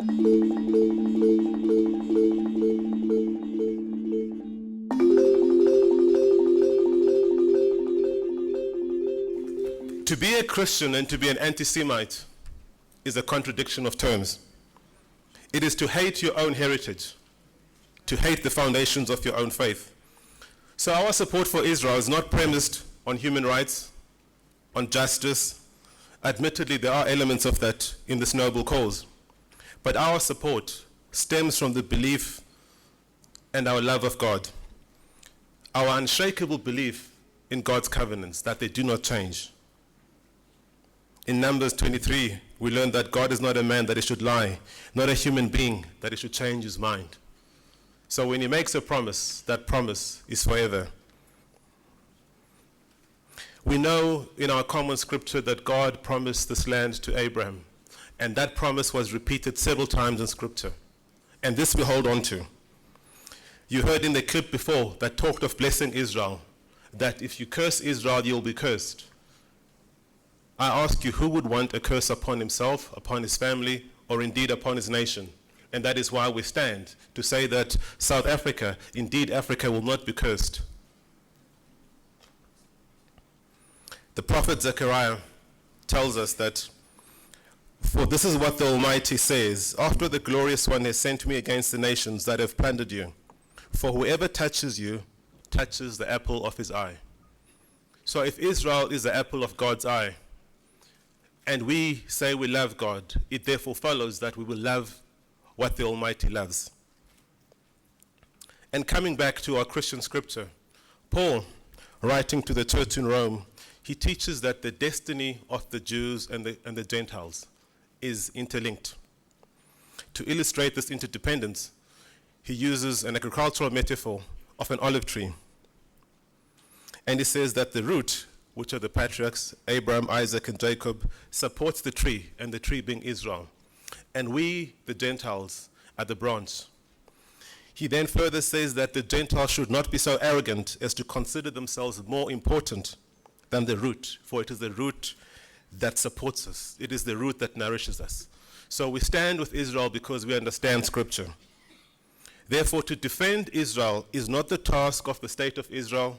To be a Christian and to be an anti-Semite is a contradiction of terms. It is to hate your own heritage, to hate the foundations of your own faith. So our support for Israel is not premised on human rights, on justice. Admittedly, there are elements of that in this noble cause. But our support stems from the belief and our love of God, our unshakable belief in God's covenants, that they do not change. In Numbers 23, we learn that God is not a man that he should lie, not a human being that he should change his mind. So when he makes a promise, that promise is forever. We know in our common scripture that God promised this land to Abraham, and that promise was repeated several times in scripture. And this we hold on to. You heard in the clip before that talked of blessing Israel, that if you curse Israel, you'll be cursed. I ask you, who would want a curse upon himself, upon his family, or indeed upon his nation? And that is why we stand to say that South Africa, indeed Africa, will not be cursed. The prophet Zechariah tells us that, for this is what the Almighty says, after the glorious one has sent me against the nations that have plundered you, for whoever touches you touches the apple of his eye. So if Israel is the apple of God's eye, and we say we love God, it therefore follows that we will love what the Almighty loves. And coming back to our Christian scripture, Paul, writing to the church in Rome, he teaches that the destiny of the Jews and the Gentiles is interlinked. To illustrate this interdependence, he uses an agricultural metaphor of an olive tree. And he says that the root, which are the patriarchs, Abraham, Isaac, and Jacob, supports the tree, and the tree being Israel. And we, the Gentiles, are the branch. He then further says that the Gentiles should not be so arrogant as to consider themselves more important than the root, for it is the root that supports us. It is the root that nourishes us. So we stand with Israel because we understand Scripture. Therefore, to defend Israel is not the task of the state of Israel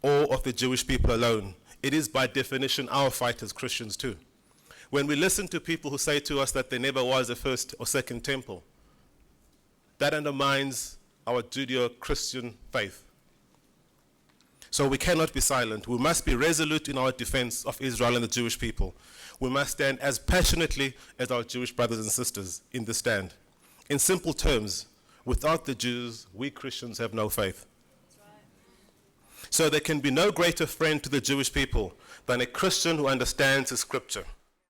or of the Jewish people alone. It is by definition our fight as Christians too. When we listen to people who say to us that there never was a first or second temple, that undermines our Judeo-Christian faith. So we cannot be silent. We must be resolute in our defense of Israel and the Jewish people. We must stand as passionately as our Jewish brothers and sisters in this stand. In simple terms, without the Jews, we Christians have no faith. So there can be no greater friend to the Jewish people than a Christian who understands his scripture.